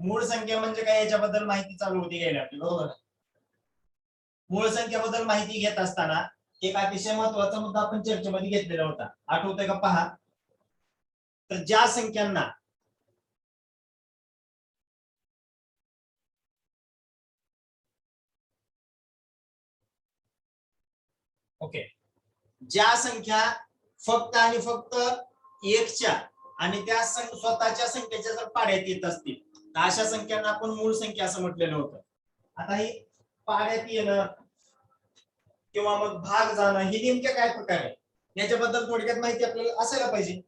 मूळ संख्या म्हणजे काय याच्याबद्दल माहिती चालू होती घ्यायला आपली, बरोबर. मूळ संख्येबद्दल माहिती घेत असताना एक अतिशय महत्वाचा मुद्दा आपण चर्चेमध्ये घेतलेला होता, आठवतंय का पहा. तर ज्या संख्यांना ओके, ज्या संख्या फक्त आणि फक्त एकच्या आणि त्या स्वतःच्या संख्येच्या जर पाड्यात येत असतील तर अशा संख्यांना आपण मूळ संख्या असं म्हटलेलं होतं. आता ही पाड्यात येणं किंवा मग भाग जाणं हे नेमके काय प्रकार आहे याच्याबद्दल थोडक्यात माहिती आपल्याला असायला पाहिजे.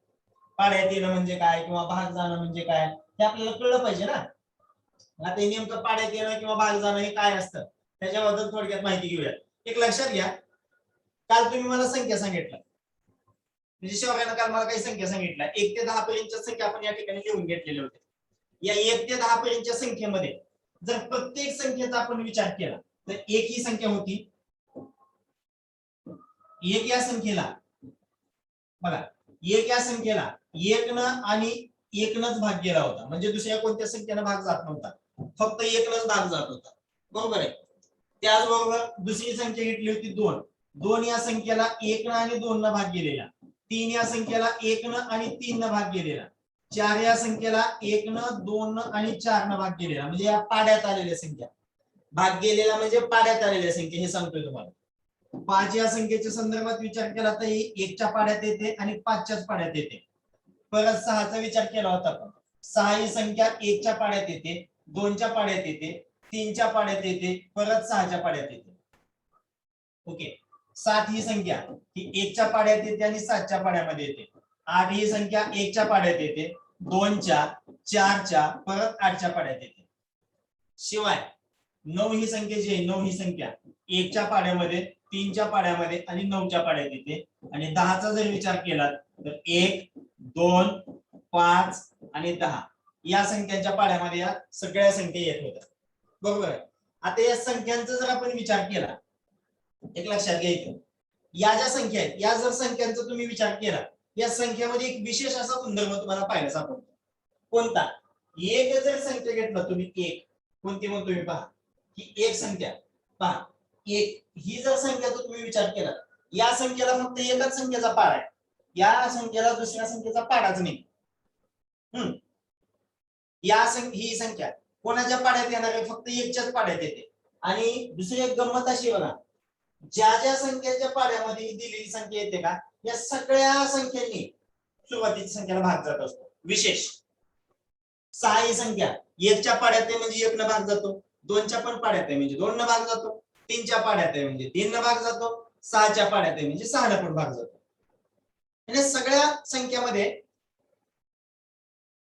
पाड्यात येणं म्हणजे काय किंवा भाग जाणं म्हणजे काय हे आपल्याला कळलं पाहिजे ना. आता हे नेमकं पाड्यात येणं किंवा भाग जाणं हे काय असतं त्याच्याबद्दल थोडक्यात माहिती घेऊया. एक लक्षात घ्या, काल तुम्ही मला संख्या सांगितलं, म्हणजे शिवाकानं काल मला काही संख्या सांगितल्या 1 ते 10 पर्यंतच्या संख्या आपण या ठिकाणी लिहून घेतलेल्या होत्या. या 1 ते 10 पर्यंतच्या संख्येमध्ये जर प्रत्येक संख्येचा आपण विचार केला तर एक ही संख्या होती, एक या संख्येला बघा, एक या संख्येला एकनं आणि एकनच भाग गेला होता, म्हणजे दुसऱ्या कोणत्या संख्येनं भाग जात नव्हता, फक्त एकनच भाग जात होता, बरोबर आहे. त्याचबरोबर दुसरी संख्या घेतली होती 2, 2 या संख्येला 1 आणि 2 न भाग गेलेला, 3 या संख्येला 1 आणि 3 न भाग गेलेला, 4 या संख्येला 1 2 आणि 4 न भाग गेलेला, म्हणजे या पाड्यात आलेल्या संख्या. भाग गेलेला म्हणजे पाड्यात आलेल्या संख्या हे सांगतोय तुम्हाला. 5 या संख्येच्या संदर्भात विचार केला तर 1च्या पाड्यात येते आणि 5च्याच पाड्यात येते. परत 6चा विचार केला होता आपण, 6 ही संख्या 1च्या पाड्यात येते, 2च्या पाड्यात येते, 3च्या पाड्यात येते, परत 6च्या पाड्यात येते. ओके. 7 ही संख्या ही 1च्या पाड्यात येते आणि 7च्या पाड्यामध्ये येते. 8 ही संख्या 1च्या पाड्यात येते, 2च्या, 4च्या, परत 8च्या पाड्यात येते. शिवाय 9 ही संख्या जी आहे, 9 ही संख्या 1च्या पाड्यामध्ये, 3च्या पाड्यामध्ये आणि 9च्या पाड्यात येते. आणि 10चा जर विचार केला तर 1 2 5 आणि 10 या संख्यांच्या पाड्यामध्ये या सगळ्या संख्या येत होत्या, बरोबर आहे. आता या संख्यांचा जर आपण विचार केला, एक लक्षात घ्यायचं, या ज्या संख्या आहेत या जर संख्यांचा तुम्ही विचार केला, या संख्येमध्ये एक विशेष असा गुणधर्म तुम्हाला पाहायला सापडतो. कोणता? एक जर संख्या घेतला तुम्ही, एक कोणती म्हणतो तुम्ही पहा, ही एक संख्या पहा, एक ही जर संख्याचा तुम्ही विचार केला, या संख्येला फक्त एकच संख्येचा पाडा आहे, या संख्येला दुसऱ्या संख्येचा पाडाच नाही. ही संख्या कोणाच्या पाड्यात येणार आहे? फक्त एकच्याच पाड्यात येते. आणि दुसरी एक गंमत अशी बघा, ज्या ज्या संख्येच्या पाड्यामध्ये दिलेली संख्या येते का, या सगळ्या संख्यांनी सुरुवातीच्या संख्येला भाग जात असतो. विशेष 6 ही संख्या 1च्या पाड्यात आहे म्हणजे 1 न भाग जातो, 2च्या पण पाड्यात आहे म्हणजे 2 न भाग जातो, 3च्या पाड्यात आहे म्हणजे 3 न भाग जातो, 6च्या पाड्यात आहे म्हणजे 6 न पण भाग जातो. म्हणजे सगळ्या संख्यामध्ये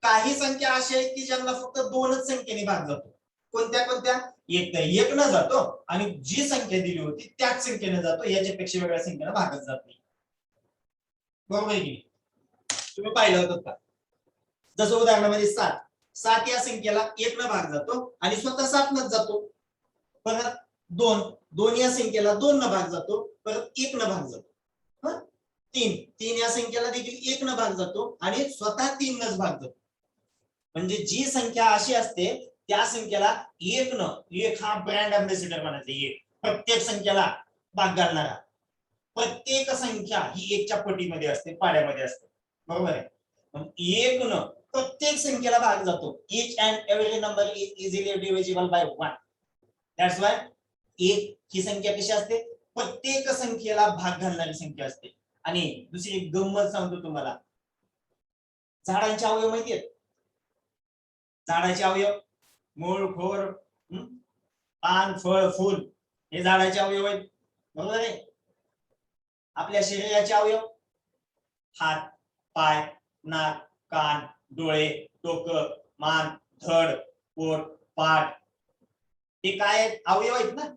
काही संख्या अशा आहेत की ज्यांना फक्त 2च संख्येने भाग जातो. कोणत्या कोणत्या? एक तर 1 न जातो आणि जी संख्या दिली होती त्याच संख्येने जातो, याच्यापेक्षा वेगळ्या संख्येला भागच जात नाही, बरोबर आहे की? तुम्ही पाहिलं होतं का? जसं उदाहरणामध्ये 7, 7 या संख्येला 1 न भाग जातो आणि स्वतः 7 नच जातो. परत 2, 2 या संख्येला 2 न भाग जातो, परत 1 न भाग जातो. 3, 3 या संख्येला देखील 1 न भाग जातो आणि स्वतः 3 नच भाग जातो. म्हणजे जी संख्या अशी असते त्या संख्येला 1 न, 1 हा ब्रँड अँबॅसिडर म्हणायचं, 1 प्रत्येक संख्येला भाग घालणारा. प्रत्येक संख्या ही 1च्या पटीमध्ये असते, पाड्यामध्ये असते, बरोबर आहे. 1 न प्रत्येक संख्येला भाग जातो. each and every number is easily divisible by 1. That's why 1 ही संख्या कशी असते? प्रत्येक संख्येला भाग घालणारी संख्या असते. आणि दुसरी गंमत सांगतो तुम्हाला, झाडांचे अवयव माहिती आहेत? झाडाचे अवयव मूळ, खोड, पान, फळ, फूल हे झाडाचे अवयव आहेत, बरोबर आहे. आपल्या शरीराचे अवयव हात, पाय, नाक, कान, डोळे, डोकं, मान, धड, पोट, पाठ हे काय आहेत? अवयव आहेत ना.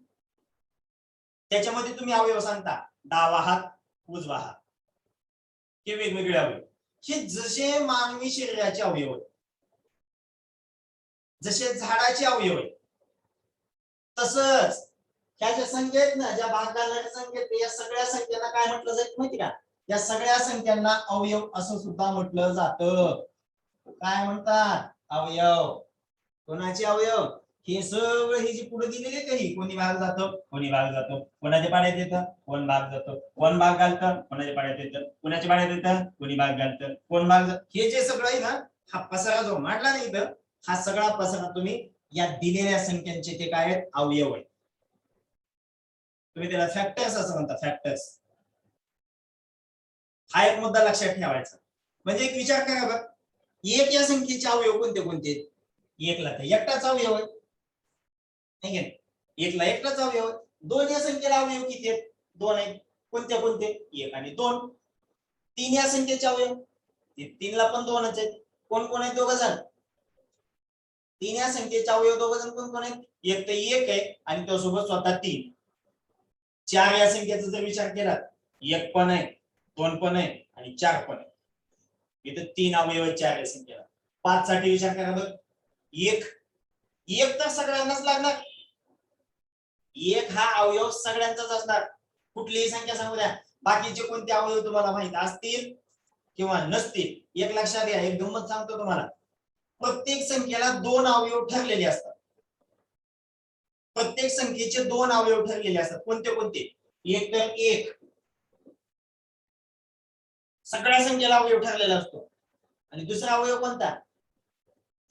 त्याच्यामध्ये तुम्ही अवयव सांगता, डावा हात, उजवा हात, हे वेगवेगळे अवयव. हे जसे मानवी शरीराचे अवयव आहेत, जसे झाडाचे अवयव आहेत, तसंच ह्या ज्या संख्या आहेत ना, ज्या भाग घालणाऱ्या संख्या आहेत, या सगळ्या संख्यांना काय म्हटलं जाईल माहिती का? या सगळ्या संख्यांना अवयव असं सुद्धा म्हटलं जातं. काय म्हणतात? अवयव, कोणाचे अवयव हे सगळं हे जे पुढे दिलेले काही कोणी भाग जातो कोणी भाग जातो कोणाच्या पाड्यात येतं कोण भाग जातो कोण भाग घालतं कोणाच्या पाड्यात येतं कोणाच्या पाड्यात येतं कोणी भाग घालतं कोण भाग हे जे सगळं आहे ना हा पसारा जो मांडला नाही तर हा सगळा पसारा तुम्ही या दिलेल्या संख्यांचे ते काय आहेत अवयव आहेत तुम्ही त्याला फॅक्टर्स असं म्हणता फॅक्टर्स हा एक मुद्दा लक्षात ठेवायचा म्हणजे एक विचार करा बघ एक या संख्येचे अवयव कोणते कोणते एकला तर एकटाच अवयव आहे एकला एकटाच अवयव दोन या संख्येला अवयव किती आहेत दोन आहेत कोणते कोणते एक आणि दोन तीन या संख्येचे अवयव तीनला पण दोनच आहेत कोण कोण आहेत दोघ जण तीन या संख्येचे अवयव दोघ जण कोण कोण आहेत एक तर एक आहे आणि त्यासोबत स्वतः तीन चार या संख्येचा जर विचार केला एक पण आहे दोन पण आहे आणि चार पण आहे इथे तीन अवयव आहेत चार या संख्येला पाच साठी विचार करा बघ एक एक तर सगळ्यांनाच लागणार एक हा अवयव सगळ्यांचाच असणार कुठलीही संख्या सांगू द्या बाकीचे कोणते अवयव तुम्हाला माहित असतील किंवा नसतील एक लक्षात घ्या एक गंमत सांगतो तुम्हाला प्रत्येक संख्येला दोन अवयव ठरलेले असतात प्रत्येक संख्येचे दोन अवयव ठरलेले असतात कोणते कोणते एक तर एक सगळ्या संख्येला अवयव ठरलेला असतो आणि दुसरा अवयव कोणता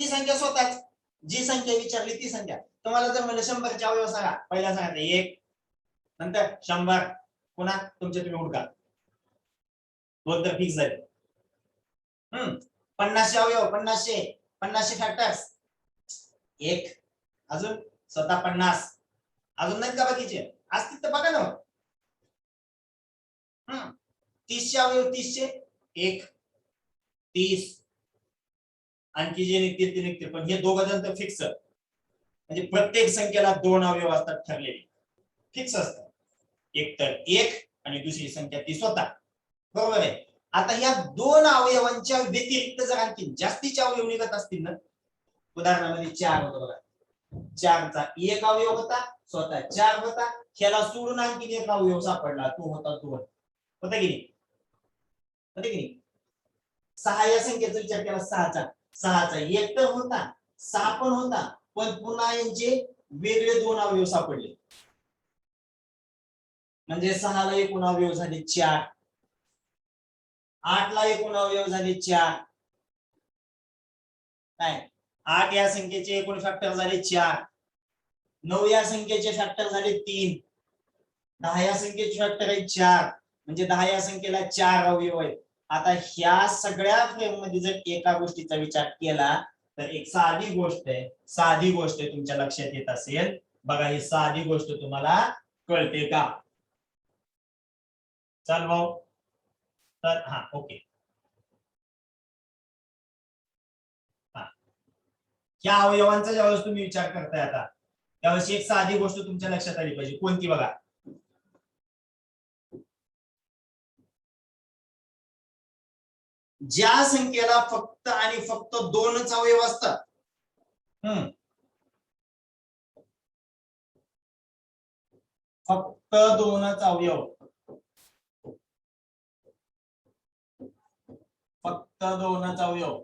ती संख्या स्वतःच जी संख्या विचारली ती संख्या तुम्हाला जर म्हणलं 100चे अवयव सांगा पहिला सांगा एक नंतर 100 पुन्हा तुमचे तुम्ही हुडका दोन तर फिक्स झाले 50 अवयव 50 फॅक्टर्स एक अजून स्वतः 50 अजून नाहीत का बाकीचे असतील तर बघा ना 30 अवयव 30 एक 30 आणखी जे निघतील ते निघतील पण हे दोघ जण तर फिक्स म्हणजे प्रत्येक संख्येला दोन अवयव असतात ठरलेले फिक्स असतात एक तर एक आणि दुसरी संख्या ती स्वतः बरोबर आहे आता या दोन अवयवांच्या व्यतिरिक्त जर आणखी जास्तीचे अवयव निघत असतील ना उदाहरणामध्ये 4 होतं बघा 4चा एक अवयव होता स्वतः 4 होता ह्याला सोडून आणखी एक अवयव सापडला तो होता 2 होता की नाही 6 या संख्येचा विचार केला 6चा एक तर होता 6 पण होता पण पुन्हा यांचे वेगळे दोन अवयव सापडले म्हणजे 6 ला एकूण अवयव झाले 4 8 ला एकूण अवयव झाले 4 काय 8 या संख्येचे एकूण फॅक्टर झाले 4 9 या संख्येचे फॅक्टर झाले 3 10 या संख्येचे फॅक्टर आहे 4 म्हणजे 10 या संख्येला 4 अवयव आहेत आता ह्या सगळ्या फ्रेम मध्ये जर एका गोष्टीचा विचार केला तर एक साधी गोष्ट तुमच्या लक्षात येत असेल बघा ही साधी गोष्ट तुम्हाला कळते का चल भाऊ तर हा ओके ह्या अवयवांचा ज्यावेळेस तुम्ही विचार करताय आता त्यावेळेस एक साधी गोष्ट तुमच्या लक्षात आली पाहिजे कोणती बघा ज्या संख्येला फक्त आणि फक्त दोनच अवयव असतात फक्त दोनच अवयव फक्त दोनच अवयव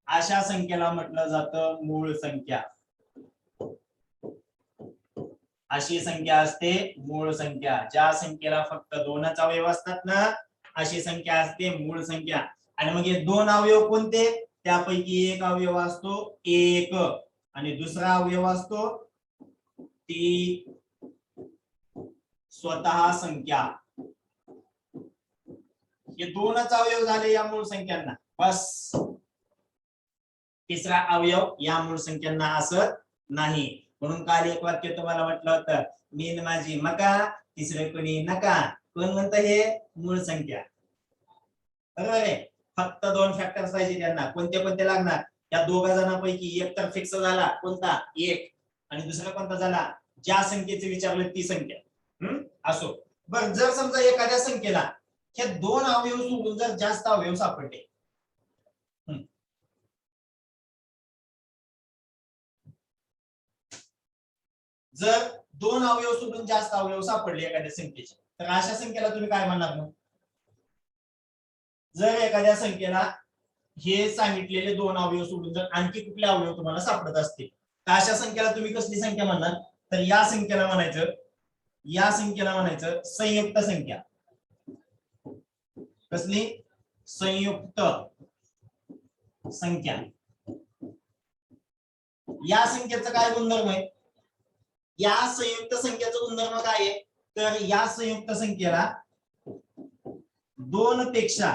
अशा संख्येला म्हटलं जातं मूळ संख्या अशी संख्या असते मूळ संख्या ज्या संख्येला फक्त दोनच अवयव असतात ना अशी संख्या असते मूळ संख्या आणि मग हे दोन अवयव कोणते त्यापैकी एक अवयव असतो एक आणि दुसरा अवयव असतो ती स्वतः संख्या हे दोनच अवयव झाले या मूळ संख्यांना बस तिसरा अवयव या मूळ संख्यांना असत नाही म्हणून काल एक वाक्य तुम्हाला म्हटलं होतं मी माझी मका तिसरे कोणी नका कोण म्हणत हे मूळ संख्या बरोबर आहे फक्त दोन फॅक्टर्स पाहिजे त्यांना कोणते कोणते लागणार या दोघा जणांपैकी एक तर फिक्स झाला कोणता एक आणि दुसरा कोणता झाला ज्या संख्येचे विचारलं ती संख्या असो बर जर समजा एखाद्या संख्येला हे दोन अवयव सोडून जर जास्त अवयव सापडले जर दोन अवयव सोडून जास्त अवयव सापडले एखाद्या संख्येचे तर अशा संख्येला तुम्ही काय म्हणणार मग जर एखाद्या संख्येला हे सांगितलेले दोन अवयव सोडून जर आणखी कुठले अवयव तुम्हाला सापडत असतील अशा संख्येला तुम्ही कसली संख्या म्हणणार, तर या संख्येला म्हणायचं संयुक्त संख्या. कसली? संयुक्त संख्या. या संख्येचं काय गुणधर्म आहे? या संयुक्त संख्येचा गुणधर्म काय आहे, तर या संयुक्त संख्येला 2 पेक्षा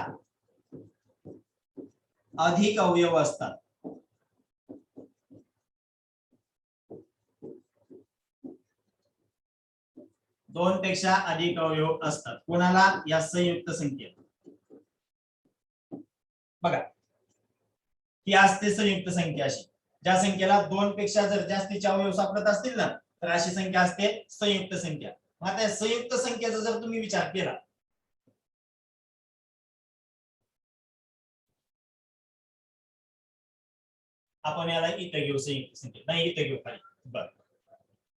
अधिक अवयव असतात. दोन पेक्षा अधिक अवयव असतात. कोणाला? या संयुक्त संख्येला. बघा, ही असते संयुक्त संख्या अशी, ज्या संख्येला 2 पेक्षा जर जास्तीचे अवयव सापडत असतील ना, तर अशी संख्या असते संयुक्त संख्या. आता संयुक्त संख्येचा जर तुम्ही विचार केला, आपण याला इथं घेऊ संयुक्त संख्या, नाही इथं घेऊ खाली. बरं,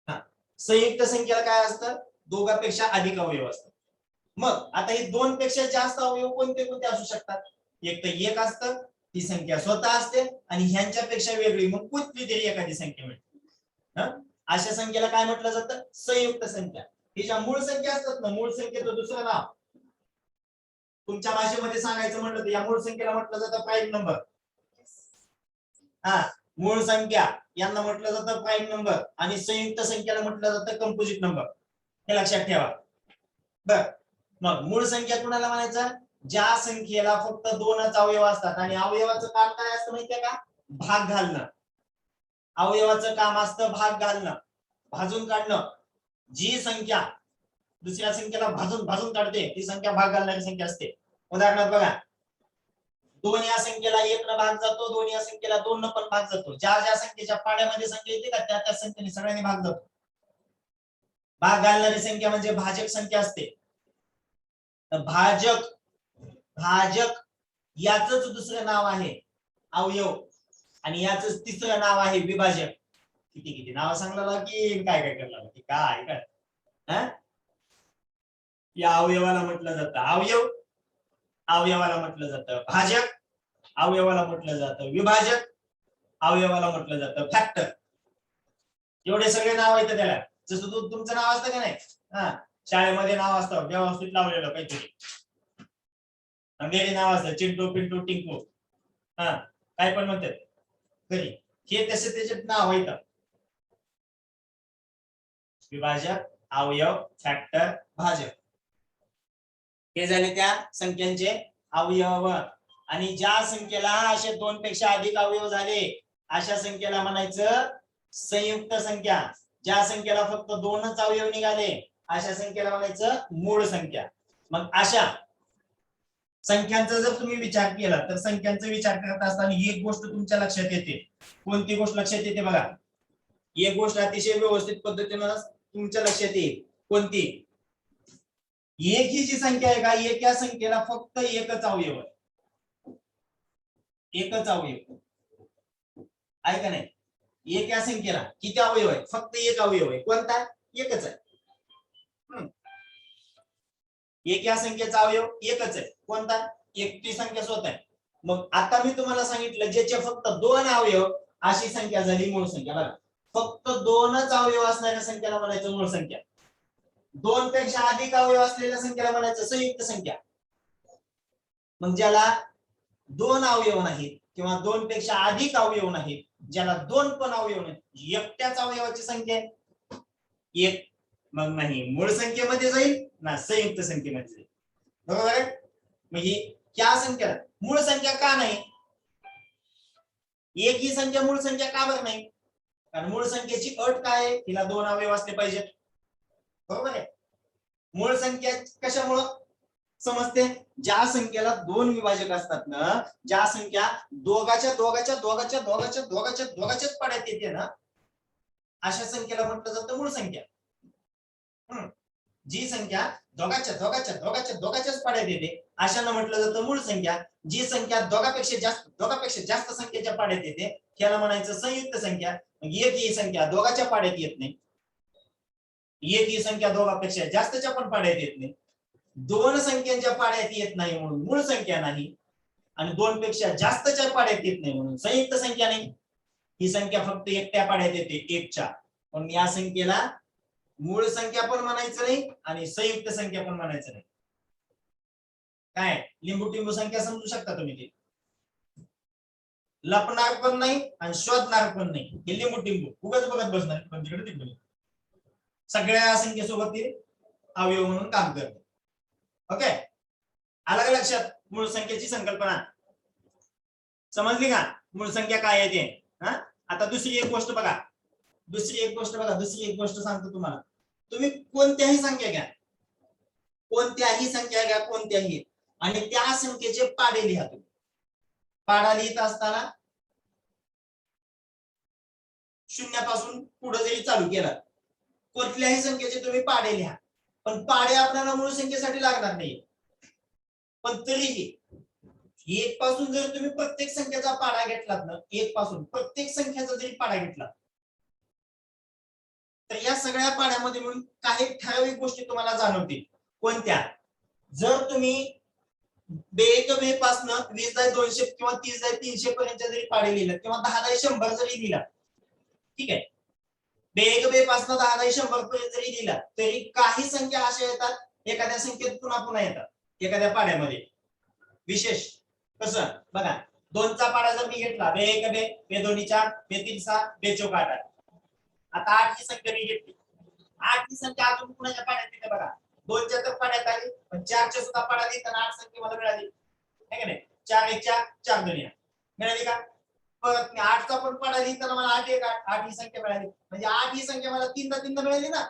हा, संयुक्त संख्येला काय असतं? दोघांपेक्षा अधिक अवयव असतात. मग आता हे 2 पेक्षा जास्त अवयव कोणते कोणते असू शकतात? एक तर एक असतं, ती संख्या स्वतः असते, आणि ह्यांच्यापेक्षा वेगळी मग कुठली तरी एखादी संख्या मिळते. अशा संख्येला काय म्हटलं जातं? संयुक्त संख्या. ही ज्या मूळ संख्या असतात ना, मूळ संख्येचं दुसरं नाव तुमच्या भाषेमध्ये सांगायचं म्हटलं तर या मूळ संख्येला म्हटलं जातं प्राईम नंबर. हा, मूळ संख्या यांना म्हटलं जातं प्राईम नंबर, आणि संयुक्त संख्येला म्हटलं जातं कंपोजिट नंबर. हे लक्षात ठेवा. बर, मग मूळ संख्या कुणाला म्हणायचं? ज्या संख्येला फक्त 2च अवयव असतात, आणि अवयवाचं काम काय असतं माहितीये का? भाग घालणं. अवयवाचं काम असतं भाग घालणं, भाजून काढणं. जी संख्या दुसऱ्या संख्येला भाजून काढते ती संख्या भाग घालणारी संख्या असते. उदाहरणार्थ बघा, 2 या संख्येला 1 न भाग जातो, 2 या संख्येला 2 न पण भाग जातो. ज्या ज्या संख्येच्या पाड्यामध्ये संख्या येते का, त्या त्या संख्येने सगळ्यांनी भाग जातो. भाग घालणारी संख्या म्हणजे भाजक संख्या असते. भाजक याचंच दुसरं नाव आहे अवयव, आणि याच तिसरं नाव आहे विभाजक. किती नाव सांगला की काय काय करणार की काय काय. या अवयवाला म्हटलं जातं अवयव, अवयवाला म्हटलं जातं भाजक, अवयवाला म्हटलं जातं विभाजक, अवयवाला म्हटलं जातं फॅक्टर. एवढे सगळे नाव आहेत त्याला. जसं तुमचं नाव असतं का नाही, शाळेमध्ये नाव असतं व्यवस्थित लावलेलं काहीतरी, अंगेरी नाव असतं चिंटू पिंटू टिंकू, काय पण म्हणतात घरी, हे तसे त्याचे नाव आहेत. विभाजक, अवयव, फॅक्टर, भाजक, हे झाले त्या संख्यांचे अवयव. आणि ज्या संख्येला असे 2 पेक्षा अधिक अवयव झाले अशा संख्येला म्हणायचं संयुक्त संख्या. ज्या संख्येला फक्त 2च अवयव निघाले अशा संख्येला म्हणायचं मूळ संख्या. मग अशा संख्यांचा जर तुम्ही विचार केला तर संख्यांचा विचार करत असताना एक गोष्ट तुमच्या लक्षात येते. कोणती गोष्ट लक्षात येते? बघा, एक गोष्ट अतिशय व्यवस्थित पद्धतीने तुमच्या लक्षात येईल. कोणती? एक ही जी संख्या आहे का, एक या संख्येला फक्त एकच अवयव आहे. एकच अवयव आहे का नाही? एक या संख्येला किती अवयव आहे? फक्त एक अवयव आहे. कोणता? एकच आहे. एक या संख्येचा अवयव एकच आहे. कोणता? एक ती संख्या स्वतः आहे. मग आता मी तुम्हाला सांगितलं ज्याचे फक्त 2 अवयव अशी संख्या झाली मूळ संख्या. बघा, फक्त 2च अवयव असणाऱ्या संख्येला म्हणायचं मूळ संख्या. 2 पेक्षा अधिक अवयव असलेल्या संख्येला म्हणायचं संयुक्त संख्या. मग ज्याला 2 अवयव नाहीत किंवा 2 पेक्षा अधिक अवयव नाहीत, ज्याला 2 पण अवयव नाहीत, एकट्याच अवयवाची संख्या एक, मग नाही मूळ संख्येमध्ये जाईल ना संयुक्त संख्येमध्ये जाईल. बरोबर आहे? म्हणजे क्या संख्या मूळ संख्या का नाही? एक ही संख्या मूळ संख्या का बरं नाही? कारण मूळ संख्येची अट काय आहे? तिला 2 अवयव असले पाहिजेत. बरोबर आहे? मूळ संख्या कशामुळं समजते? ज्या संख्येला 2 विभाजक असतात ना, ज्या संख्या दोघाच्या पाड्यात येते ना, अशा संख्येला म्हटलं जातं मूळ संख्या. जी संख्या दोघाच्याच पाड्यात येते अशाला म्हटलं जातं मूळ संख्या. जी संख्या दोघापेक्षा जास्त संख्येच्या पाड्यात येते त्याला म्हणायचं संयुक्त संख्या. एक ही संख्या दोघाच्या पाड्यात येत नाही, एक ही संख्या दोघापेक्षा जास्तच्या पण पाड्यात येत नाही, 2 संख्यांच्या पाड्यात येत नाही म्हणून मूळ संख्या नाही, आणि 2 पेक्षा जास्तच्या पाड्यात येत नाही म्हणून संयुक्त संख्या नाही. ही संख्या फक्त एकट्या पाड्यात येते एकच्या, पण या संख्येला मूळ संख्या पण म्हणायचं नाही आणि संयुक्त संख्या पण म्हणायचं नाही. काय लिंबू टिंबू संख्या समजू शकता तुम्ही ती, लपणार पण नाही आणि शोधणार पण नाही. हे लिंबू टिंबू उगाच बघत बसणार पण तिकडे तिकडे सगळ्या संख्येसोबत ते अवयव म्हणून काम करते. ओके, आलं का लक्षात मूळ संख्येची संकल्पना समजली का? मूळ संख्या काय आहे ते. आता दुसरी एक गोष्ट बघा, दुसरी एक गोष्ट सांगतो तुम्हाला. तुम्ही कोणत्याही संख्या घ्या, कोणत्याही आणि त्या संख्येचे पाडे लिहा. तुम्ही पाडा लिहित असताना शून्यापासून पुढे जरी चालू केला, कुठल्याही संख्येचे तुम्ही पाडे लिहा, पण पाडे आपल्याला मूळ संख्येसाठी लागणार नाही. पण तरीही एक पासून जर तुम्ही प्रत्येक संख्येचा पाडा घेतलात ना, एक पासून प्रत्येक संख्येचा जरी पाडा घेतला, तर या सगळ्या पाड्यामध्ये म्हणून काही ठराविक गोष्टी तुम्हाला जाणवतील. कोणत्या? जर तुम्ही बे पासून 20,200 किंवा 30,300 पर्यंत जरी पाडे लिहिलं किंवा 10,100 जरी लिहिला, ठीक आहे, बे पासून 10,100 पर्यंत जरी लिहिला, तरी काही संख्या अशा येतात एखाद्या संख्येत पुन्हा पुन्हा येतात एखाद्या पाड्यामध्ये. विशेष कसं बघा, 2चा पाडा जर मी घेतला, बे 1 बे, बे 2 4, बे 3 6, बे 4 8. आता 8 ही संख्या मी घेतली, 8 ही संख्या अजून कुणाच्या पाड्यात येते बघा, 2च्या तर पाड्यात आली, पण 4च्या सुद्धा पाड्यात येताना 8 संख्या मला मिळाली, है का नाही? 4 1 4, 4 2 मिळाली का? परत 8चा पण पाडा लिहिताना मला 8 1 8, 8 ही संख्या मिळाली, म्हणजे 8 ही संख्या मला 3दा मिळाली ना,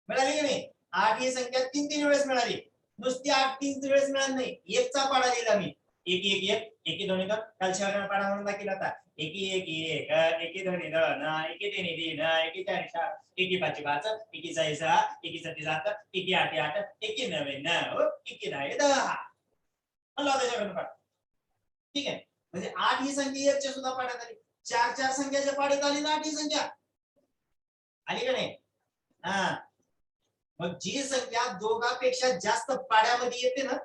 मिळाली की नाही? 8 ही संख्या 3 वेळेस मिळाली, नुसती 8 3 वेळेस मिळाली नाही. एकचा पाडा लिहिला मी, 1 1 1, 1 2 2, काल शहराला पाडा म्हणून दाखवला होता, 1 1 1, 1 2 2, 1 3 3, 1 4 4, 1 5 5, 1 6 6, 1 7 7, 1 8 8, 1 9 9, 1 10 10. म्हणलं होता शहराला पाडा, ठीक आहे. म्हणजे 8 ही संख्या एकच्या सुद्धा पाड्यात आली, 4 4 संख्याच्या पाड्यात आली ना 8 ही संख्या आली का नाही? मग जी संख्या दोघांपेक्षा जास्त पाड्यामध्ये येते ना,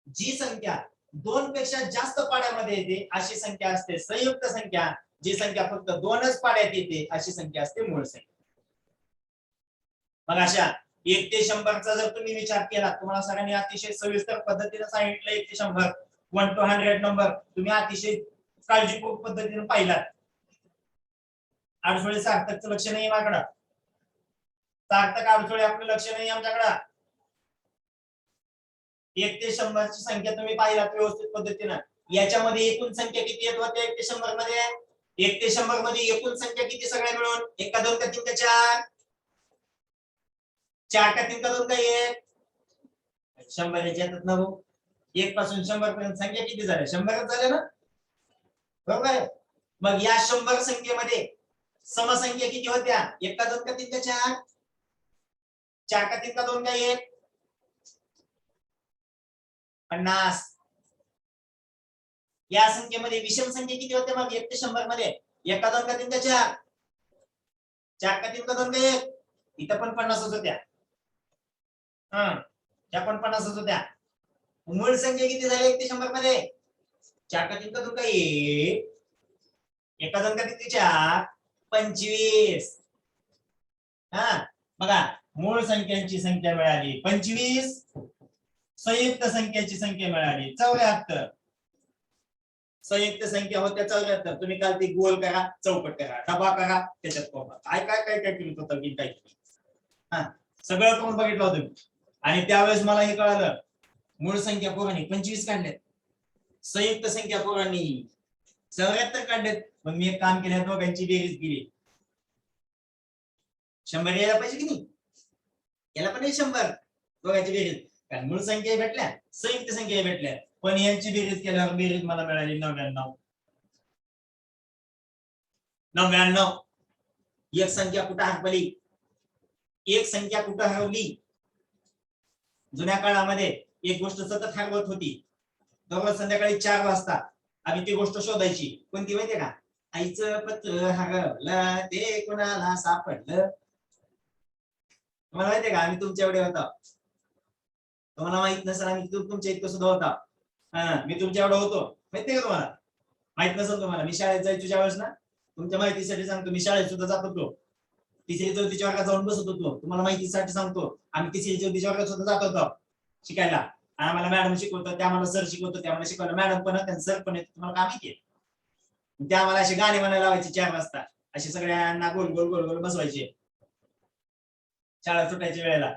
जी संख्या 2 पेक्षा जास्त पाड्यामध्ये येते अशी संख्या असते संयुक्त संख्या. जी संख्या फक्त 2च पाड्यात येते अशी संख्या असते मूळ संख्या. मग अशा 1 ते 100चा जर तुम्ही विचार केला, तुम्हाला सगळ्यांनी अतिशय सविस्तर पद्धतीने सांगितलं 1 ते 100, 1 to 100 नंबर तुम्ही अतिशय काळजीपूर्वक पद्धतीने पाहिलात. अडचणी सार्थकचं लक्ष नाही माझ्याकडे, सार्थक अडचणी आपलं लक्ष नाही आमच्याकडे. 1 ते 100ची संख्या तुम्ही पाहिलात व्यवस्थित पद्धतीने. याच्यामध्ये एकूण संख्या किती येत होते 1 ते 100 मध्ये? 1 ते 100 मध्ये एकूण संख्या किती सगळ्या मिळून? 1 का 2 का 3 का 4? 4 का 3 का 2 का 1? 100 याच्यात ना भाऊ, 1 पासून 100 पर्यंत संख्या किती झाल्या? 100च झाल्या ना, बरोबर आहे? मग या 100 संख्येमध्ये समसंख्या किती होत्या? 1 का 2 का 3 का 4? 4 का 3 का 2 का 1? 50. या संख्येमध्ये विषम संख्या किती होत्या मग 1 ते 100 मध्ये? 1 का 2 का 3 का 4? 4 का 3 का 2 का 1? इथं पण 50च होत्या. त्या पण 50च होत्या. मूळ संख्या किती झाली 1 ते 100 मध्ये? 4 का 3 का 2 का 1? 1 का 2 का 3 का 4? 25. बघा, मूळ संख्यांची संख्या मिळाली 25, संयुक्त संख्येची संख्या मिळाली 74. संयुक्त संख्या होत्या 74. तुम्ही काल ती गोल करा, चौकट करा, डबा करा, त्याच्यात कोणा काय काय काय काय केलं होतं की काय सगळं करून बघितलं होतं. आणि त्यावेळेस मला हे कळालं, मूळ संख्या पोरांनी 25 काढल्यात, संयुक्त संख्या पोरांनी 74 काढल्यात. मग मी एक काम केलं, दोघांची बेरीज केली, 100 यायला पाहिजे की नाही? याला पण 100 दोघांची बेरीज, कारण मूळ संख्या भेटल्या, संयुक्त संख्या भेटल्या, पण यांची बेरीज केल्यावर बेरीज मला मिळाली 99. 99. एक संख्या कुठं हरपली, एक संख्या कुठं हरवली? जुन्या काळामध्ये एक गोष्ट सतत हरवत होती. दररोज संध्याकाळी 4 वाजता आम्ही ती गोष्ट शोधायची. कोणती माहितीये का? आईचं पत्र हरवलं ते कोणाला सापडलं. तुम्हाला माहितीये का? आम्ही तुमच्या एवढे होता, तुम्हाला माहित नसेल, आम्ही तुमच्या इतकं सुद्धा होता. मी तुमच्या एवढा होतो, माहितीये का तुम्हाला? माहित नसेल तुम्हाला, मी शाळेत जायचो ज्यावेळेस ना, तुमच्या माहितीसाठी सांगतो, मी शाळेत सुद्धा जात होतो, तिसरी चौथीच्या वर्गात जाऊन बसत होतो. तुम्हाला माहितीसाठी सांगतो, आम्ही तिसरी चौथीच्या वर्गात सुद्धा जात होतो शिकायला. आम्हाला मॅडम शिकवतो, त्या आम्हाला सर शिकवतो, त्या आम्हाला शिकवलं, मॅडम पण आणि सर पण आहेत, तुम्हाला काय माहिती आहे. त्या आम्हाला असे गाणे म्हणायला लावायचे 4 वाजता, असे सगळ्यांना गोल गोल गोल गोल बसवायचे शाळा सुटायच्या वेळेला.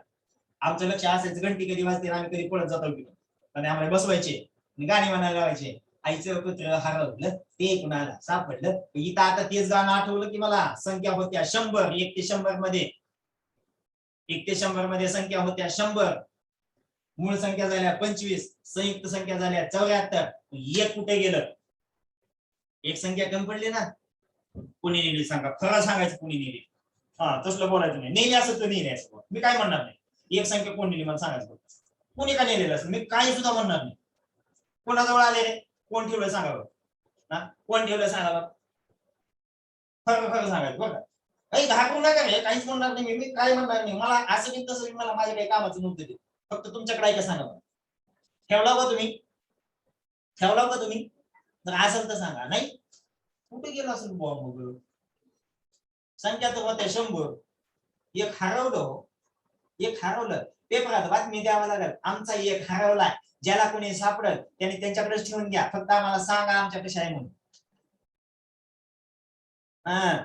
आमचं लक्ष असायचं घंटी कधी वाजते आम्ही कधी पळत जातो, आणि आम्हाला बसवायचे गाणी म्हणायला लावायचे. आईचं कुत्र हरवलं ते कुणाला सापडलं. इथं आता तेच गाणं आठवलं की मला. संख्या होत्या 100, 1 ते 100 मध्ये, 1 ते 100 मध्ये संख्या होत्या 100. मूळ संख्या झाल्या 25, संयुक्त संख्या झाल्या 74. एक कुठे गेलं? एक संख्या कमी पडली ना. कुणी नेली सांगा, खरं सांगायचं कुणी नेली. हा, तसलं बोलायचं नाही. नेली असं तर नेली असं मी काय म्हणणार नाही. एक संख्या कोण नेली मला सांगायचं, कोणी का नेलेलं असं मी काही सुद्धा म्हणणार नाही. कोणाजवळ आले रे, कोण ठेवलं सांगा बरं, कोण ठेवलं सांगा बरं, खरं खरं सांगायचं बरं का. काही घाबरू नका रे, काहीच म्हणणार नाही मी काय म्हणणार नाही. मला असं की तसं मला माझ्या काही कामाचं नव्हतं ते. फक्त तुमच्याकडे काय सांगा बरं. ठेवला का तुम्ही? ठेवला का तुम्ही? जर असेल तर सांगा. नाही कुठे गेला असेल बॉम्ब? संख्या तर होत्या 100. एक हरवलं, एक हरवलं. पेपरात बातमी द्यावं लागेल, आमचा एक हरवलाय, ज्याला कोणी सापडल त्याने त्यांच्याकडेच ठेवून घ्या, फक्त आम्हाला सांगा आमच्या कशा आहे म्हणून. हा,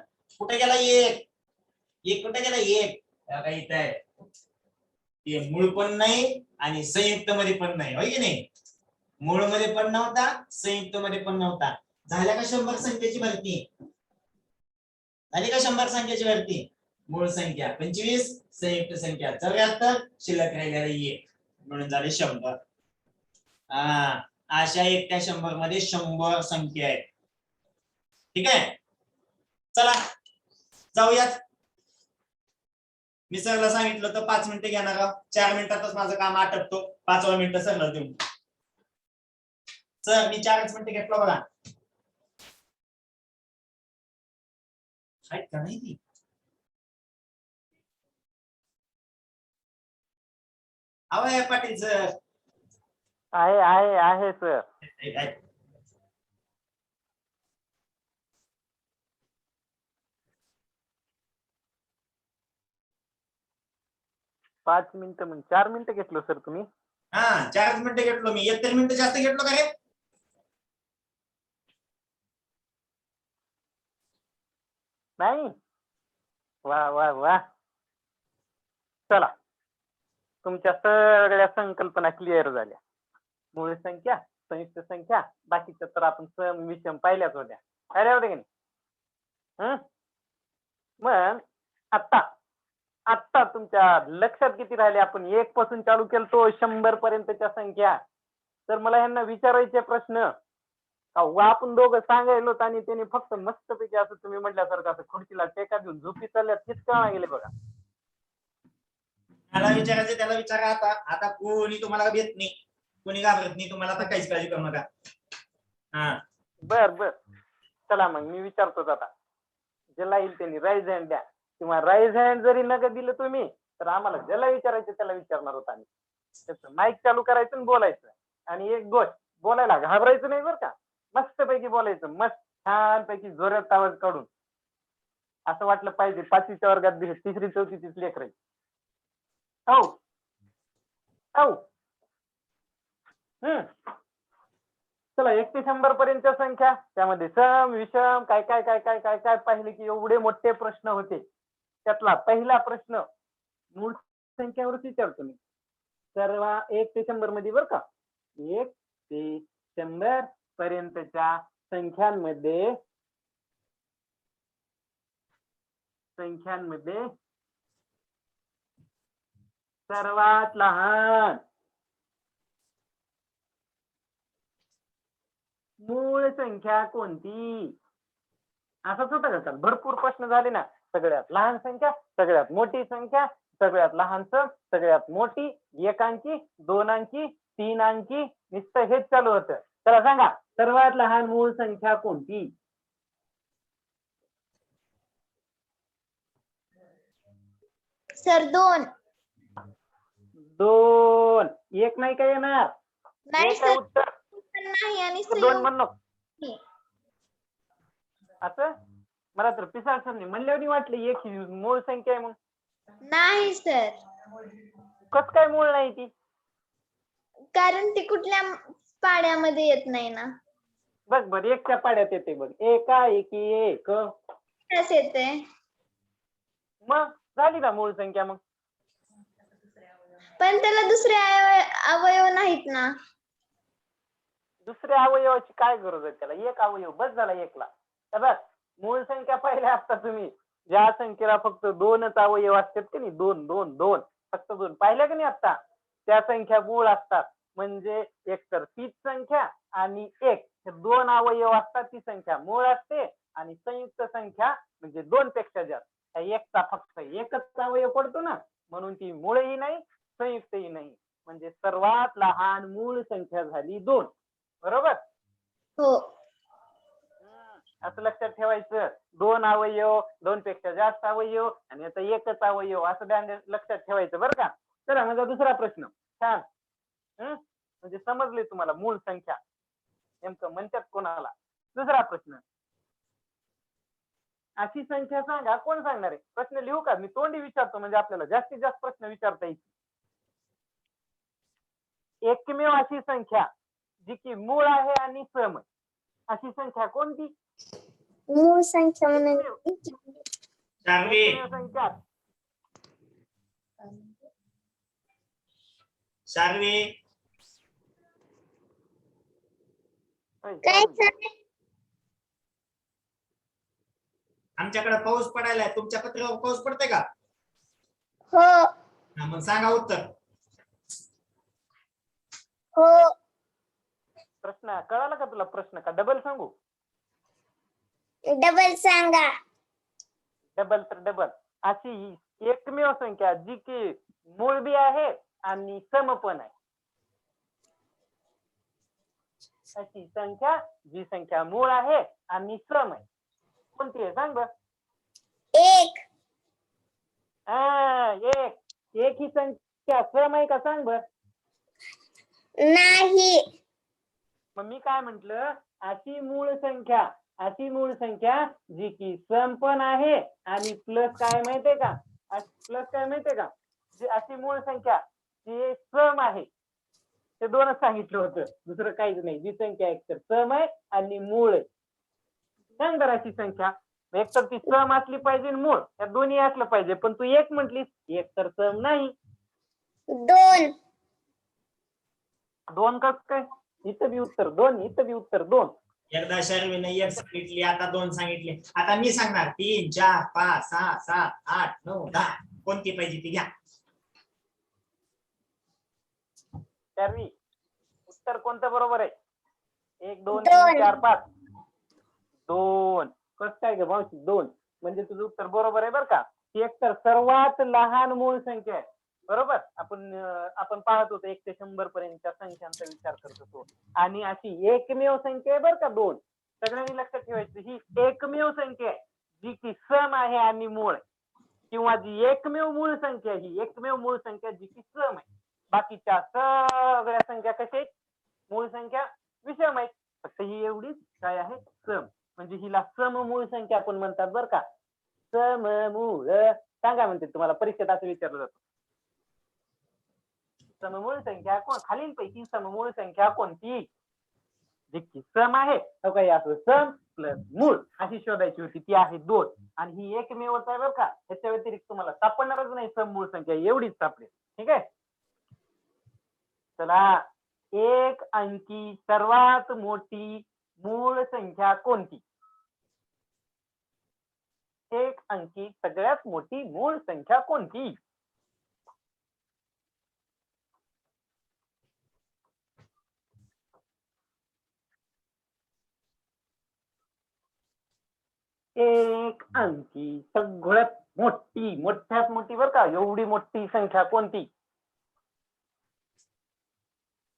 कुठे गेला एक? एक कुठे गेला? एक इथं आहे. ते मूळ पण नाही आणि संयुक्त मध्ये पण नाही, होय की नाही. मूळ मध्ये पण नव्हता, संयुक्त मध्ये पण नव्हता. झाल्या का 100 संख्येची भरती? झाली का 100 संख्येची भरती? मूळ संख्या 25, संयुक्त संख्या 74, शिल्लक राहिलेला 1 म्हणून झाले 100. अशा 1 त्या 100 मध्ये 100 संख्या आहेत. ठीक आहे, चला जाऊयात. मी सरला सांगितलं तर 5 मिनिटं घेणार आहोत. 4 मिनिटातच माझं काम आटपतो. 5व्या मिनिट सरला देऊन. सर मी 4च मिनिटं घेतलं बघा. आहेत का नाही ती? अवय पाटील सर. आहे सर. 5 मिनिटं म्हणजे 4 मिनिटं घेतलं सर तुम्ही? हा 4च मिनिटं घेतलो मी. 1 मिनिटं जास्त घेतलो का रे? नाही. वा वा वा, चला तुमच्या सगळ्या संकल्पना क्लिअर झाल्या. मूळ संख्या, संयुक्त संख्या, बाकीच्या तर आपण सम विषम पाहिल्याच होत्या. अरे होते की नाही? मग आता आता तुमच्या लक्षात किती राहिले? आपण 1 पासून चालू केलतो 100 पर्यंतच्या संख्या. तर मला यांना विचारायचे प्रश्न, आपण दोघं सांगायलो आणि त्यांनी फक्त मस्तपैकी असं तुम्ही म्हटल्यासारखं असं खुर्चीला टेका देऊन झोपी चालल्यात, हेच कळा गेले बघा. त्याला विचारायचं त्याला विचारा. आता आता कोणी तुम्हाला भेट नाही, कोणी घाबरत नाही तुम्हाला. आता काहीच काळजी करू नका. हा बर बर, चला मग मी विचारतोच आता. ज्याला येईल त्यांनी राईज हँड द्या, किंवा राईज हँड जरी नका दिलं तुम्ही तर आम्हाला ज्याला विचारायचं त्याला विचारणार होता आम्ही. त्याचं माईक चालू करायचं आणि बोलायचं. आणि एक गोष्ट, बोलायला घाबरायचं नाही बरं का. मस्तपैकी बोलायचं, मस्त छानपैकी जोरात आवाज काढून. असं वाटलं पाहिजे 5वीच्या वर्गात 3री 4थीचीच लेकरं. हो हो. चला 1 ते 100 पर्यंतच्या संख्या, त्यामध्ये सम विषम काय काय काय काय काय काय पाहिले की एवढे मोठे प्रश्न होते. त्यातला पहिला प्रश्न मूळ संख्यावरच विचारतो मी. सर्व 1 ते 100 मध्ये बरं का. 1 ते 100 पर्यंतच्या संख्यांमध्ये सर्वात लहान मूळ संख्या कोणती? असंच होतं का? भरपूर प्रश्न झाले ना. सगळ्यात लहान संख्या, सगळ्यात मोठी संख्या, सगळ्यात लहान सम, सगळ्यात मोठी, 1 अंकी, 2 अंकी, 3 अंकी, नुसतं हेच चालू होतं. चला सांगा, सर्वात लहान मूळ संख्या कोणती? सर 2. 2. 1 नाही का येणार? नाही एक आहे सर, उत्तर. नाही आणि 2 म्हणू नको. असं मला तर पिसाळ सरने म्हणल्यावर वाटलं एक ही मूळ संख्या आहे. मग नाही सर, कस काय मूळ नाही ती? कारण ती कुठल्या पाड्यामध्ये येत नाही ना. बघ बर एकच्या पाड्यात येते बघ, एका एकी एक, त्याच येते. मग झाली ना मूळ संख्या. मग पण त्याला दुसरे अवयव नाहीत ना. दुसऱ्या अवयवाची काय गरज आहे त्याला? एक अवयव बस झाला एकला. तर बघ मूळ संख्या पाहिल्या असता तुम्ही, ज्या संख्येला फक्त दोनच अवयव असतात की नाही, दोन दोन दोन, फक्त दोन पाहिल्या की नाही आता, त्या संख्या मूळ असतात. म्हणजे एक तर तीच संख्या आणि एक, हे दोन अवयव असतात ती संख्या मूळ असते. आणि संयुक्त संख्या म्हणजे दोन पेक्षा जास्त, त्या एकचा फक्त एकच अवयव पडतो ना, म्हणून ती मूळही नाही संयुक्तही नाही. म्हणजे सर्वात लहान मूळ संख्या झाली दोन. बरोबर? हो. असं लक्षात ठेवायचं. दोन अवयव, दोन पेक्षा जास्त अवयव आणि आता एकच अवयव, असं लक्षात ठेवायचं बरं का. चला माझा दुसरा प्रश्न. छान. म्हणजे समजले तुम्हाला मूळ संख्या नेमकं म्हणतात कोणाला. दुसरा प्रश्न, अशी संख्या सांगा. कोण सांगणार आहे? प्रश्न लिहू का? मी तोंडी विचारतो म्हणजे आपल्याला जास्तीत जास्त प्रश्न विचारता येईल. एकमेव अशी संख्या जी की मूळ आहे आणि सम आहे, अशी संख्या कोणती? मूळ संख्या शार्वी, एकमेव संख्या. शार्वी, काय सर? आमच्याकडे पाऊस पडायलाय, तुमच्या पत्रिकेवर पाऊस पडते का? हो. हा, मग सांगा उत्तर. हो. प्रश्न कळाला का तुला? प्रश्न का डबल सांगू? डबल सांगा. डबल तर डबल. अशी एकमेव संख्या जी की मूळ बी आहे आणि सम पण आहे, अशी संख्या जी संख्या मूळ आहे आणि सम आहे, कोणती आहे सांग बर? एक. एक. एक ही संख्या सम आहे का सांग बर? नाही. मग मी काय म्हंटल, अशी मूळ संख्या जी की सम पण आहे आणि प्लस काय माहितीये का, प्लस काय माहितीये का, जी अशी मूळ संख्या जी सम आहे, ते दोनच सांगितलं होतं, दुसरं काहीच नाही. जी संख्या एक तर सम आहे आणि मूळ आहे, सांग बरं अशी संख्या. एक तर ती सम असली पाहिजे मूळ, त्या दोन्ही असलं पाहिजे. पण तू एक म्हटलीस, एक तर सम नाही. दोन. दोन कस काय? इथं बी उत्तर दोन, इथं बी उत्तर दोन. एकदा शर्वीने एक सांगितली, आता दोन सांगितले. आता मी सांगणार 3 4 5 6 7 8 9 10, कोणती पाहिजे ती घ्या. त्यावेळी उत्तर कोणतं बरोबर आहे? 1 2 3 4 5 दोन. कसं काय ग मावशी? दोन म्हणजे तुझं उत्तर बरोबर आहे बरं का. ही एक तर सर्वात लहान मूळ संख्या आहे. बरोबर? आपण पाहत होतो 1 ते 100 पर्यंतच्या संख्यांचा विचार करत होतो. आणि अशी एकमेव संख्या आहे बरं का दोन. सगळ्यांनी लक्षात ठेवायचं, ही एकमेव संख्या आहे जी की सम आहे आणि मूळ आहे. किंवा जी एकमेव मूळ संख्या, ही एकमेव मूळ संख्या जी की सम आहे. बाकीच्या सगळ्या संख्या कशा आहेत? मूळ संख्या विषम आहेत. फक्त ही एवढीच काय आहे? सम. म्हणजे हिला सममूळ संख्या आपण म्हणतात बरं का. सममूळ सांगा म्हणते तुम्हाला परीक्षेत असं विचारलं जातं. सममूळ संख्या कोण? खालीलपैकी सममूळ संख्या कोणती? जी की सम आहे, काही असं सम प्लस मूळ अशी शोधायची होती. ती आहे दोन. आणि ही एकमेवच आहे बरं का. ह्याच्या व्यतिरिक्त तुम्हाला सापडणारच नाही सममूळ संख्या, एवढीच सापडेल. ठीक आहे. चला, एक अंकी सर्वात मोठी मूळ संख्या कोणती? एक अंकी सगळ्यात मोठी मूळ संख्या कोणती? एक अंकी सगळ्यात मोठी, मोठ्यात मोठी बरं का, एवढी मोठी संख्या कोणती?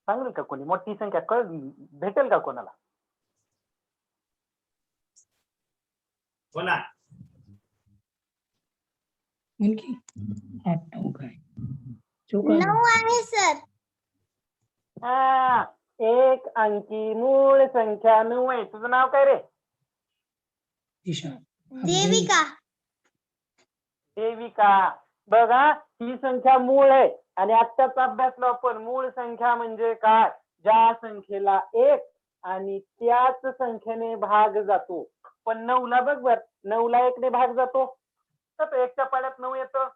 सांगेल का कोणी? मोठी संख्या भेटेल का कोणाला? बोला. नऊ आहे सर. एक अंकी मूळ संख्या 9 आहे. तुझं नाव काय रे? देविका. देविका. बघा ही संख्या मूळ आहे आणि आत्ताच अभ्यासलो आपण मूळ संख्या म्हणजे काय, ज्या संख्येला एक आणि त्याच संख्येने भाग जातो. पण 9ला बघ बर, 9ला 1ने भाग जातो तर 1च्या पाड्यात 9 येतं,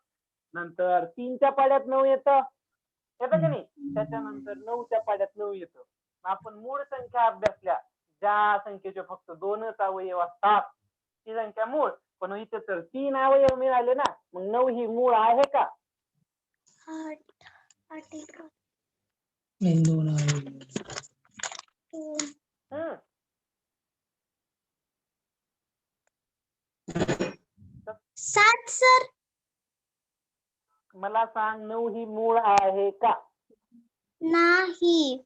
नंतर 3च्या पाड्यात 9 येतं की नाही, त्याच्यानंतर 9च्या पाड्यात 9 येतं. आपण मूळ संख्या अभ्यासल्या, ज्या संख्येचे फक्त 2च अवयव असतात ती संख्या मूळ. पण इथे तर 3 अवयव मिळाले ना, मग 9 ही मूळ आहे का? हम्म. 7 सर. मला सांग 9 ही मूळ आहे का? नाही.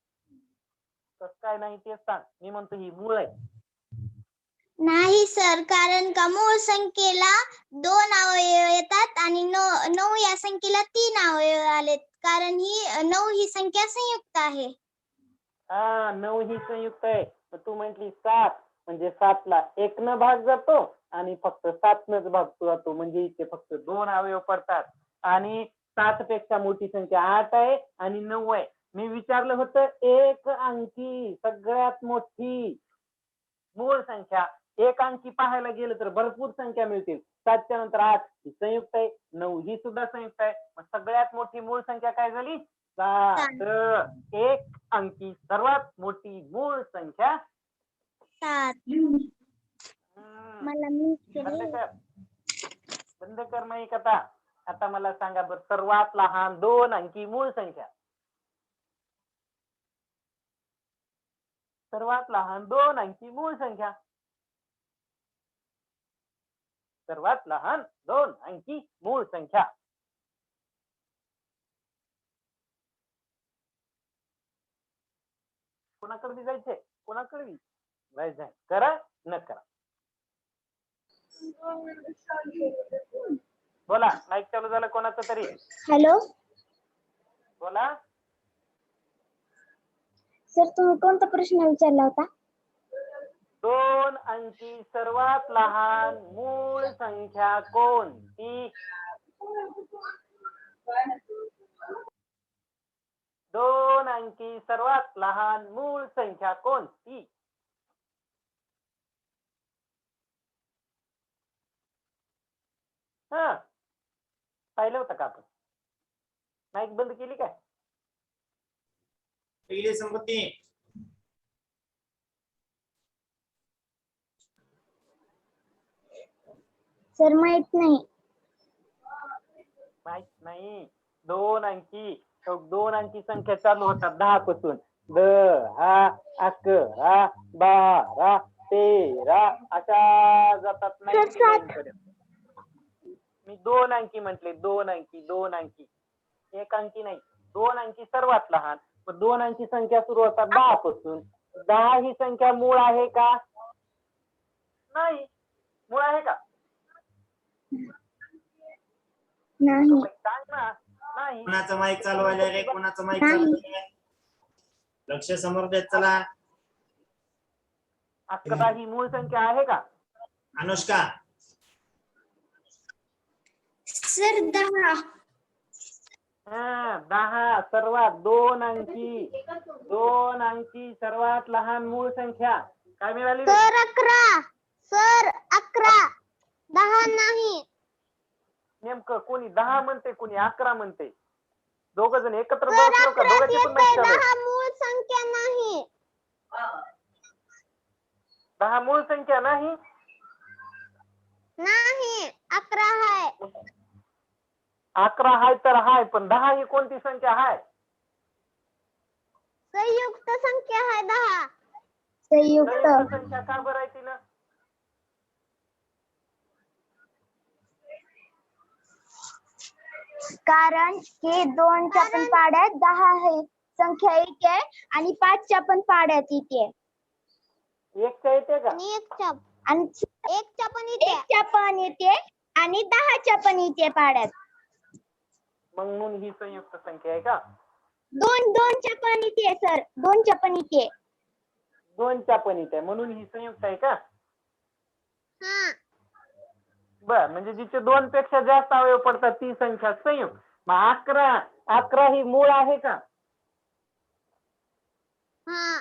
कसं काय नाही ते सांग. मी म्हणतो ही मूळ आहे. नाही सर, कारण का मूळ संख्येला 2 अवयव येतात आणि 9 या संख्येला 3 अवयव आलेत, कारण ही 9 ही संख्या संयुक्त आहे. 9 ही संयुक्त आहे. तर तू म्हटली 7 म्हणजे 7ला 1 भाग जातो आणि फक्त 7नच भाग जातो, म्हणजे इथे फक्त 2 अवयव पडतात. आणि 7 पेक्षा मोठी संख्या 8 आहे आणि 9 आहे. मी विचारलं होतं एक अंकी सगळ्यात मोठी मूळ संख्या. एक अंकी पाहायला गेलं तर भरपूर संख्या मिळतील. 7च्या नंतर 8 ही संयुक्त आहे, 9 ही सुद्धा संयुक्त आहे. मग सगळ्यात मोठी मूळ संख्या काय झाली? 7. एक अंकी सर्वात मोठी मूळ संख्या 7. मला बंद कर नाही कथा. आता मला सांगा बरं, सर्वात लहान 2 अंकी मूळ संख्या. सर्वात लहान 2 अंकी मूळ संख्या. सर्वात लहान 2 अंकी मूळ संख्या. कोणाकडे जायचंय? कोणाकडे जायचंय? करा न करा. बोला, माईक चालू झालं कोणाचं तरी. हॅलो बोला. सर, तुम्ही कोणता प्रश्न विचारला होता? 2 अंकी सर्वात लहान मूळ संख्या कोणती? 2 अंकी सर्वात लहान मूळ संख्या कोणती? हा, पाहिलं होतं का आपण? माईक बंद केली काय? पहिली संपत्ती. सर, माहित नाही. माहित नाही. 2 अंकी, 2 अंकी संख्या चालू होतात 10 पासून. 10, 11, 12, 13 अशा जातात 99 पर्यंत. मी 2 अंकी म्हटले, 2 अंकी, 2 अंकी, एक अंकी नाही. 2 अंकी सर्वात लहान. 2 अंकी संख्या सुरू होतात 10 पासून. 10 ही संख्या मूळ आहे का? नाही. मूळ आहे का? नाही. सांग ना. नाही. कोणाचं माईक चालू आहे रे? कोणाचं माईक चालू आहे? लक्ष समोर देत चला. 11 ही मूळ संख्या आहे का? अनुष्का. सर, 10. 10 सर्वात 2 अंकी, 2 अंकी सर्वात लहान मूळ संख्या काय मिळाली? सर, 11. सर, 11. 10 नाही. नेमकं कोणी 10 म्हणते, कोणी 11 म्हणते? दोघ जण एकत्र सर, बसलो का? 11 दोघांची पण येते, माहिती 10 मूळ संख्या नाही. 10 मूळ संख्या नाही. नाही, 11 आहे. 11 हाय तर हाय, पण 10 ही कोणती संख्या आहे? संयुक्त संख्या आहे 10. संयुक्त संख्या का बरं आहे तिनं? कारण की 2च्या पण पाड्यात 10 ही संख्या येते आणि 5च्या पण पाड्यात येते. 1च्या येते का? आणि 1च्या पण येते आणि 10च्या पण येते पाड्यात. मग म्हणून ही संयुक्त संख्या आहे का? 2च्या पण येते सर. 2च्या पण येते. 2च्या पण येते म्हणून ही संयुक्त आहे का? हा. बर, म्हणजे जिचे 2 पेक्षा जास्त अवयव पडतात ती संख्या संयुक्त. मग 11 ही मूळ आहे का? हा.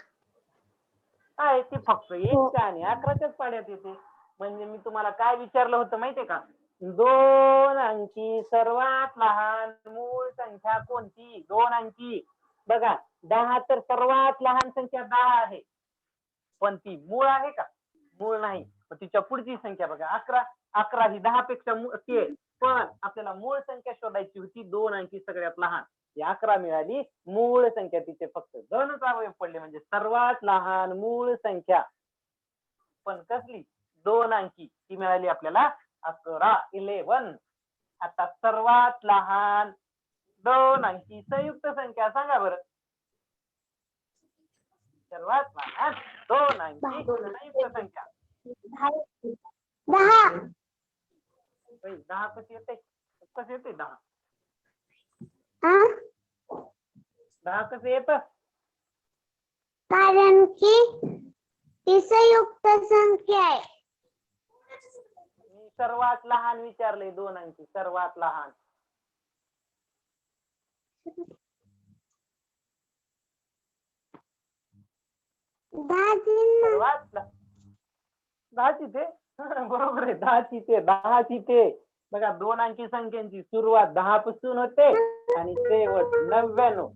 आहे, ती फक्त 1 आणि 11च्याच पाड्यात येते. म्हणजे मी तुम्हाला काय विचारलं होतं माहितीये का? 2 अंकी सर्वात लहान मूळ संख्या कोणती? 2 अंकी. बघा, 10 तर सर्वात लहान संख्या 10 आहे. पण ती मूळ आहे का? मूळ नाही. मग तिच्या पुढची संख्या बघा 11. 11 ही 10 पेक्षा मोठी आहे. पण आपल्याला मूळ संख्या शोधायची होती 2 अंकी सगळ्यात लहान. ही 11 मिळाली. मूळ संख्या तिचे फक्त 2च अवयव पडले, म्हणजे सर्वात लहान मूळ संख्या. पण कसली? 2 अंकी. ती मिळाली आपल्याला 11, 11. आता सर्वात लहान 2 अंकी संयुक्त संख्या सांगा बरं. सर्वात लहान 2 अंकी संयुक्त संख्या. 10. 10 कशी येते? कसं येते 10? हा? 10 कसं येतं? कारण की ती संयुक्त संख्या आहे. मी सर्वात लहान विचारले, 2 अंकी सर्वात लहान. सर्वात 10 ते बरोबर आहे. 10 ते बघा, 2 अंकी संख्यांची सुरुवात 10 पासून होते आणि शेवट 99.